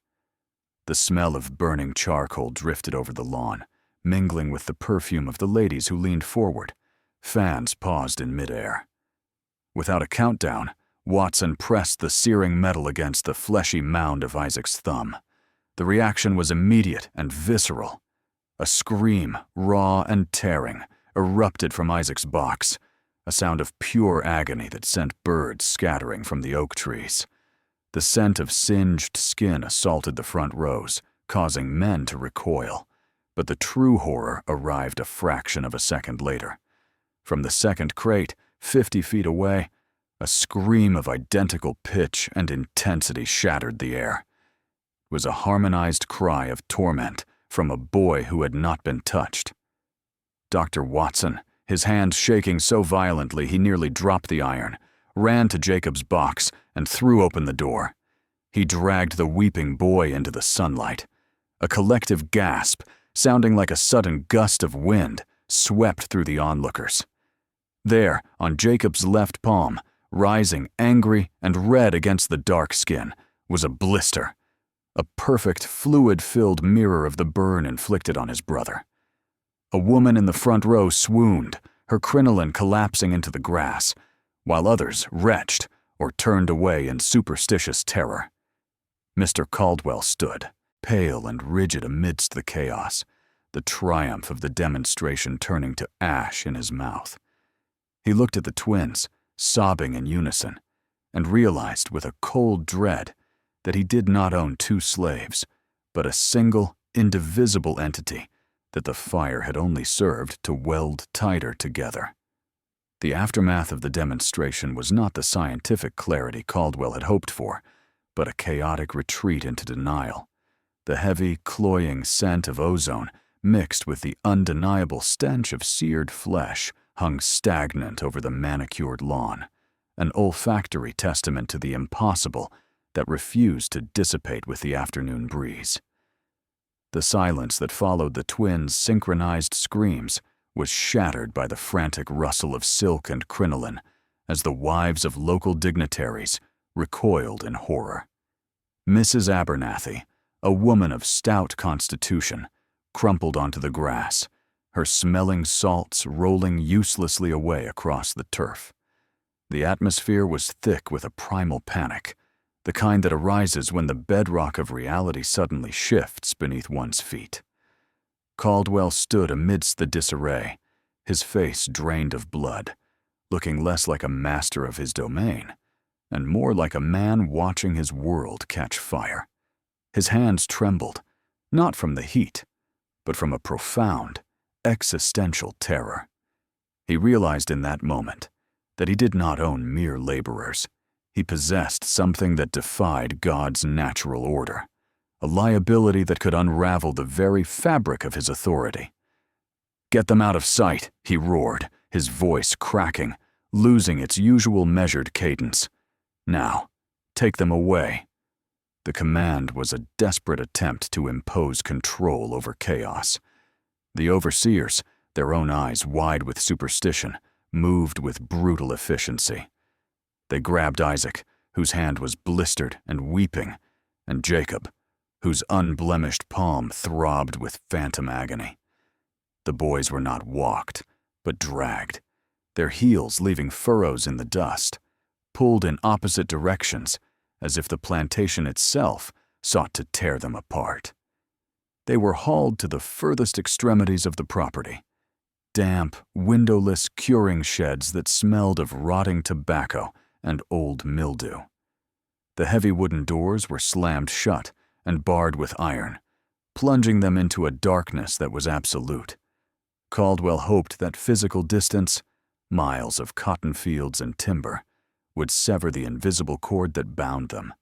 The smell of burning charcoal drifted over the lawn, mingling with the perfume of the ladies who leaned forward. Fans paused in midair. Without a countdown, Watson pressed the searing metal against the fleshy mound of Isaac's thumb. The reaction was immediate and visceral. A scream, raw and tearing, erupted from Isaac's box, a sound of pure agony that sent birds scattering from the oak trees. The scent of singed skin assaulted the front rows, causing men to recoil, But the true horror arrived a fraction of a second later. From the second crate, 50 feet away, a scream of identical pitch and intensity shattered the air. It was a harmonized cry of torment from a boy who had not been touched. Dr. Watson, his hand shaking so violently he nearly dropped the iron, ran to Jacob's box and threw open the door. He dragged the weeping boy into the sunlight. A collective gasp, sounding like a sudden gust of wind, swept through the onlookers. There, on Jacob's left palm, rising angry and red against the dark skin, was a blister, a perfect fluid-filled mirror of the burn inflicted on his brother. A woman in the front row swooned, her crinoline collapsing into the grass, while others retched or turned away in superstitious terror. Mr. Caldwell stood, pale and rigid amidst the chaos, the triumph of the demonstration turning to ash in his mouth. He looked at the twins, sobbing in unison, and realized with a cold dread that he did not own two slaves, but a single, indivisible entity that the fire had only served to weld tighter together. The aftermath of the demonstration was not the scientific clarity Caldwell had hoped for, but a chaotic retreat into denial. The heavy, cloying scent of ozone mixed with the undeniable stench of seared flesh hung stagnant over the manicured lawn, an olfactory testament to the impossible that refused to dissipate with the afternoon breeze. The silence that followed the twins' synchronized screams was shattered by the frantic rustle of silk and crinoline as the wives of local dignitaries recoiled in horror. Mrs. Abernathy, a woman of stout constitution, crumpled onto the grass, her smelling salts rolling uselessly away across the turf. The atmosphere was thick with a primal panic, the kind that arises when the bedrock of reality suddenly shifts beneath one's feet. Caldwell stood amidst the disarray, his face drained of blood, looking less like a master of his domain, and more like a man watching his world catch fire. His hands trembled, not from the heat, but from a profound, existential terror. He realized in that moment that he did not own mere laborers. He possessed something that defied God's natural order, a liability that could unravel the very fabric of his authority. "Get them out of sight," he roared, his voice cracking, losing its usual measured cadence. "Now, take them away." The command was a desperate attempt to impose control over chaos. The overseers, their own eyes wide with superstition, moved with brutal efficiency. They grabbed Isaac, whose hand was blistered and weeping, and Jacob, whose unblemished palm throbbed with phantom agony. The boys were not walked, but dragged, their heels leaving furrows in the dust, pulled in opposite directions, as if the plantation itself sought to tear them apart. They were hauled to the furthest extremities of the property, damp, windowless curing sheds that smelled of rotting tobacco and old mildew. The heavy wooden doors were slammed shut and barred with iron, plunging them into a darkness that was absolute. Caldwell hoped that physical distance, miles of cotton fields and timber, would sever the invisible cord that bound them,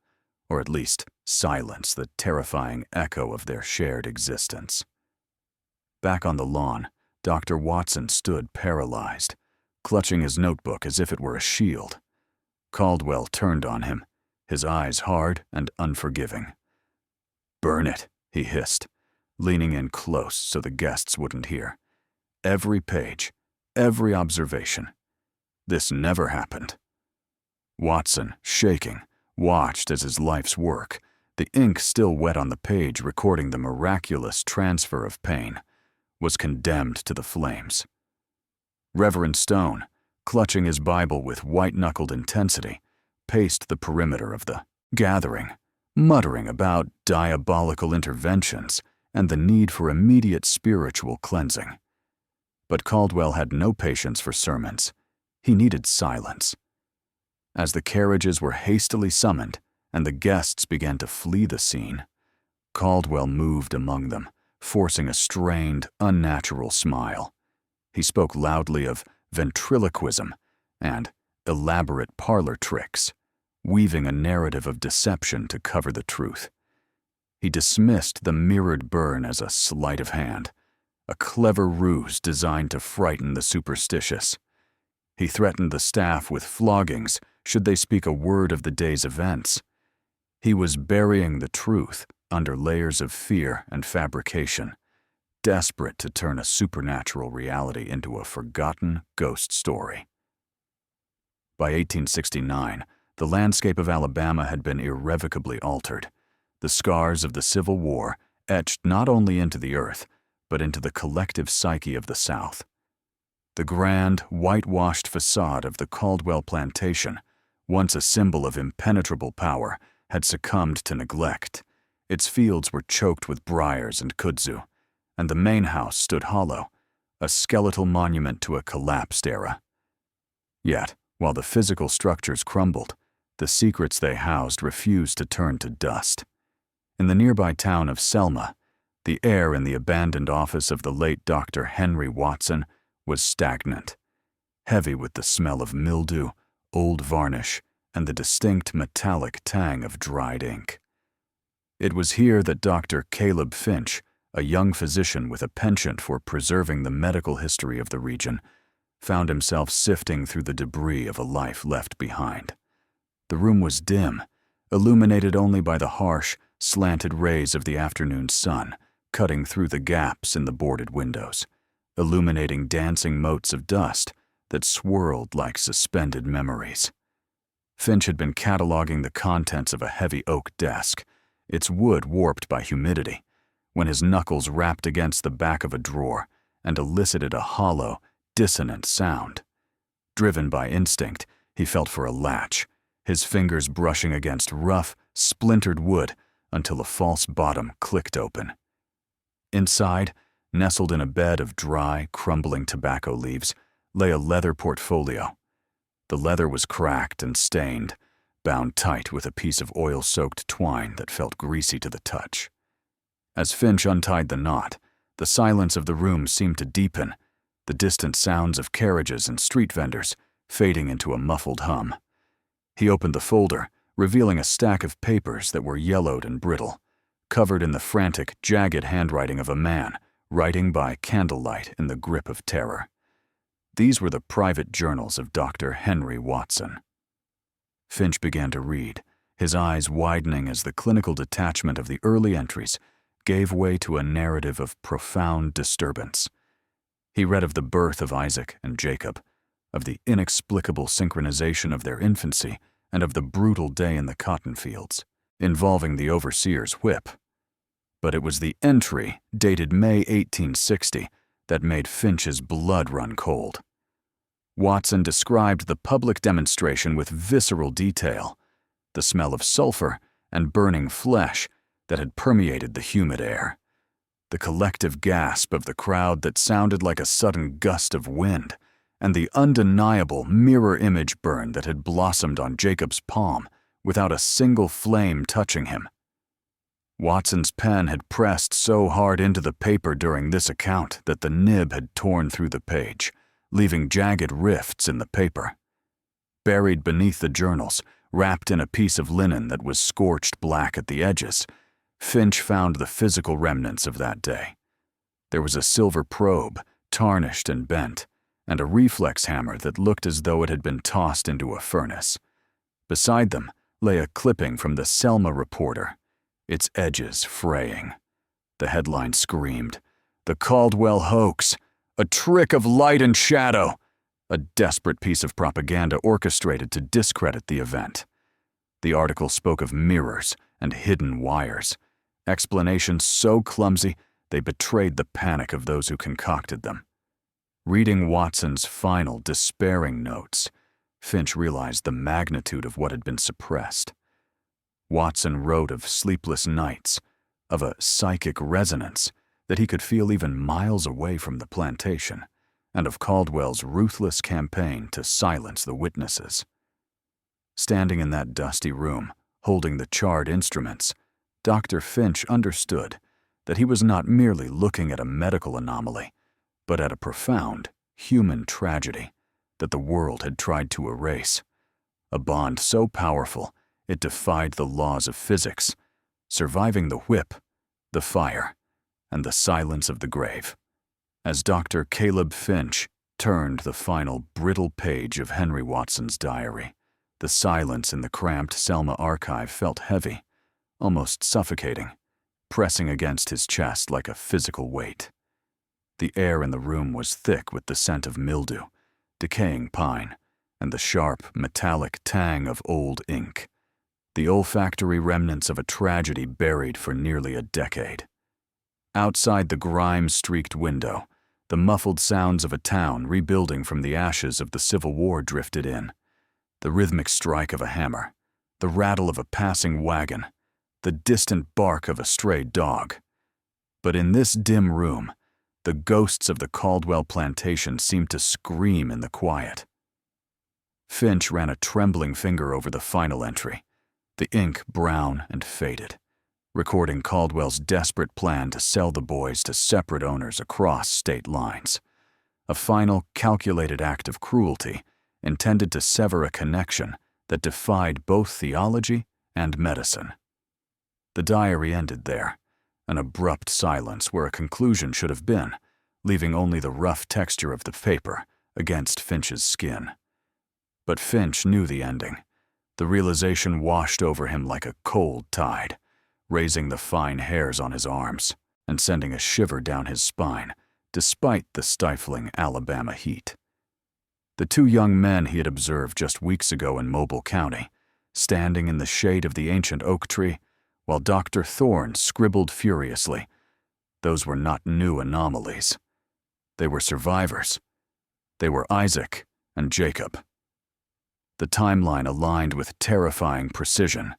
or at least silence the terrifying echo of their shared existence. Back on the lawn, Dr. Watson stood paralyzed, clutching his notebook as if it were a shield. Caldwell turned on him, his eyes hard and unforgiving. "Burn it," he hissed, leaning in close so the guests wouldn't hear. "Every page, every observation. This never happened." Watson, shaking, watched as his life's work, the ink still wet on the page recording the miraculous transfer of pain, was condemned to the flames. Reverend Stone, clutching his Bible with white-knuckled intensity, paced the perimeter of the gathering, muttering about diabolical interventions and the need for immediate spiritual cleansing. But Caldwell had no patience for sermons. He needed silence. As the carriages were hastily summoned and the guests began to flee the scene, Caldwell moved among them, forcing a strained, unnatural smile. He spoke loudly of ventriloquism and elaborate parlor tricks, weaving a narrative of deception to cover the truth. He dismissed the mirrored burn as a sleight of hand, a clever ruse designed to frighten the superstitious. He threatened the staff with floggings should they speak a word of the day's events. He was burying the truth under layers of fear and fabrication, desperate to turn a supernatural reality into a forgotten ghost story. By 1869, the landscape of Alabama had been irrevocably altered. The scars of the Civil War etched not only into the earth, but into the collective psyche of the South. The grand, whitewashed facade of the Caldwell Plantation, once a symbol of impenetrable power, had succumbed to neglect. Its fields were choked with briars and kudzu, and the main house stood hollow, a skeletal monument to a collapsed era. Yet, while the physical structures crumbled, the secrets they housed refused to turn to dust. In the nearby town of Selma, the air in the abandoned office of the late Dr. Henry Watson was stagnant, heavy with the smell of mildew, old varnish, and the distinct metallic tang of dried ink. It was here that Dr. Caleb Finch, a young physician with a penchant for preserving the medical history of the region, found himself sifting through the debris of a life left behind. The room was dim, illuminated only by the harsh, slanted rays of the afternoon sun cutting through the gaps in the boarded windows, illuminating dancing motes of dust that swirled like suspended memories. Finch had been cataloging the contents of a heavy oak desk, its wood warped by humidity, when his knuckles rapped against the back of a drawer and elicited a hollow, dissonant sound. Driven by instinct, he felt for a latch, his fingers brushing against rough, splintered wood until a false bottom clicked open. Inside, nestled in a bed of dry, crumbling tobacco leaves, lay a leather portfolio. The leather was cracked and stained, bound tight with a piece of oil-soaked twine that felt greasy to the touch. As Finch untied the knot, the silence of the room seemed to deepen, the distant sounds of carriages and street vendors fading into a muffled hum. He opened the folder, revealing a stack of papers that were yellowed and brittle, covered in the frantic, jagged handwriting of a man writing by candlelight in the grip of terror. These were the private journals of Dr. Henry Watson. Finch began to read, his eyes widening as the clinical detachment of the early entries gave way to a narrative of profound disturbance. He read of the birth of Isaac and Jacob, of the inexplicable synchronization of their infancy, and of the brutal day in the cotton fields, involving the overseer's whip. But it was the entry, dated May 1860, that made Finch's blood run cold. Watson described the public demonstration with visceral detail, the smell of sulfur and burning flesh that had permeated the humid air, the collective gasp of the crowd that sounded like a sudden gust of wind, and the undeniable mirror image burn that had blossomed on Jacob's palm without a single flame touching him. Watson's pen had pressed so hard into the paper during this account that the nib had torn through the page, leaving jagged rifts in the paper. Buried beneath the journals, wrapped in a piece of linen that was scorched black at the edges, Finch found the physical remnants of that day. There was a silver probe, tarnished and bent, and a reflex hammer that looked as though it had been tossed into a furnace. Beside them lay a clipping from the Selma Reporter, its edges fraying. The headline screamed, "The Caldwell Hoax, a trick of light and shadow," a desperate piece of propaganda orchestrated to discredit the event. The article spoke of mirrors and hidden wires, explanations so clumsy they betrayed the panic of those who concocted them. Reading Watson's final, despairing notes, Finch realized the magnitude of what had been suppressed. Watson wrote of sleepless nights, of a psychic resonance that he could feel even miles away from the plantation, and of Caldwell's ruthless campaign to silence the witnesses. Standing in that dusty room, holding the charred instruments, Dr. Finch understood that he was not merely looking at a medical anomaly, but at a profound human tragedy that the world had tried to erase. A bond so powerful it defied the laws of physics, surviving the whip, the fire, and the silence of the grave. As Dr. Caleb Finch turned the final brittle page of Henry Watson's diary, the silence in the cramped Selma archive felt heavy, almost suffocating, pressing against his chest like a physical weight. The air in the room was thick with the scent of mildew, decaying pine, and the sharp, metallic tang of old ink, the olfactory remnants of a tragedy buried for nearly a decade. Outside the grime-streaked window, the muffled sounds of a town rebuilding from the ashes of the Civil War drifted in. The rhythmic strike of a hammer, the rattle of a passing wagon, the distant bark of a stray dog. But in this dim room, the ghosts of the Caldwell plantation seemed to scream in the quiet. Finch ran a trembling finger over the final entry, the ink brown and faded, recording Caldwell's desperate plan to sell the boys to separate owners across state lines. A final, calculated act of cruelty intended to sever a connection that defied both theology and medicine. The diary ended there, an abrupt silence where a conclusion should have been, leaving only the rough texture of the paper against Finch's skin. But Finch knew the ending. The realization washed over him like a cold tide, raising the fine hairs on his arms and sending a shiver down his spine, despite the stifling Alabama heat. The two young men he had observed just weeks ago in Mobile County, standing in the shade of the ancient oak tree, while Dr. Thorne scribbled furiously, those were not new anomalies. They were survivors. They were Isaac and Jacob. The timeline aligned with terrifying precision.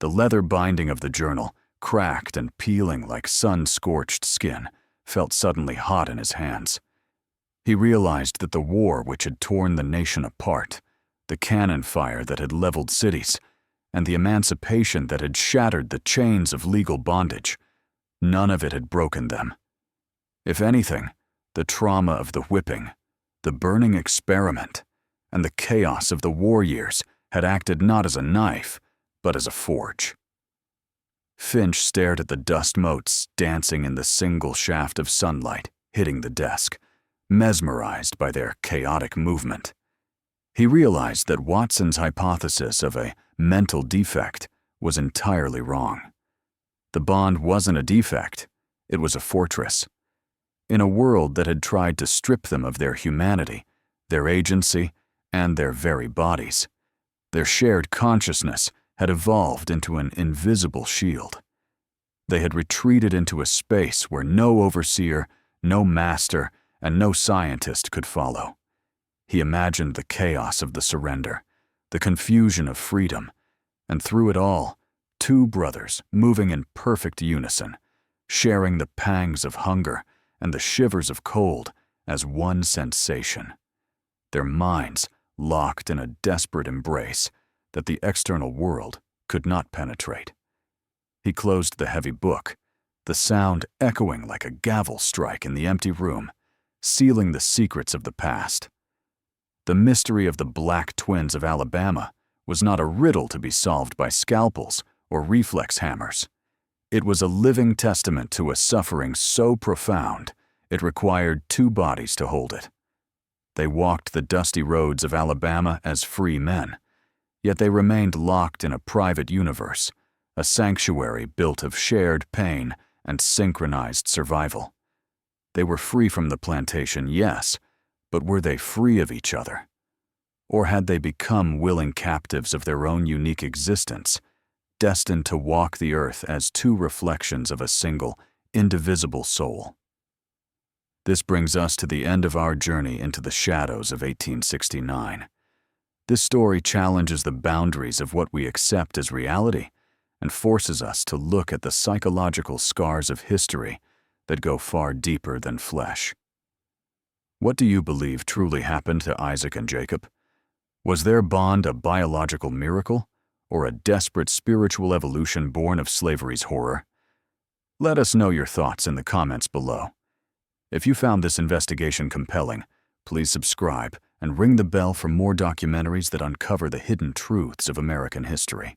The leather binding of the journal, cracked and peeling like sun-scorched skin, felt suddenly hot in his hands. He realized that the war which had torn the nation apart, the cannon fire that had leveled cities, and the emancipation that had shattered the chains of legal bondage, none of it had broken them. If anything, the trauma of the whipping, the burning experiment, and the chaos of the war years had acted not as a knife, but as a forge. Finch stared at the dust motes dancing in the single shaft of sunlight hitting the desk, mesmerized by their chaotic movement. He realized that Watson's hypothesis of a mental defect was entirely wrong. The bond wasn't a defect, it was a fortress. In a world that had tried to strip them of their humanity, their agency, and their very bodies, their shared consciousness had evolved into an invisible shield. They had retreated into a space where no overseer, no master, and no scientist could follow. He imagined the chaos of the surrender, the confusion of freedom, and through it all, two brothers moving in perfect unison, sharing the pangs of hunger and the shivers of cold as one sensation. Their minds locked in a desperate embrace that the external world could not penetrate. He closed the heavy book, the sound echoing like a gavel strike in the empty room, sealing the secrets of the past. The mystery of the Black Twins of Alabama was not a riddle to be solved by scalpels or reflex hammers. It was a living testament to a suffering so profound it required two bodies to hold it. They walked the dusty roads of Alabama as free men, yet they remained locked in a private universe, a sanctuary built of shared pain and synchronized survival. They were free from the plantation, yes, but were they free of each other? Or had they become willing captives of their own unique existence, destined to walk the earth as two reflections of a single, indivisible soul? This brings us to the end of our journey into the shadows of 1869. This story challenges the boundaries of what we accept as reality and forces us to look at the psychological scars of history that go far deeper than flesh. What do you believe truly happened to Isaac and Jacob? Was their bond a biological miracle or a desperate spiritual evolution born of slavery's horror? Let us know your thoughts in the comments below. If you found this investigation compelling, please subscribe and ring the bell for more documentaries that uncover the hidden truths of American history.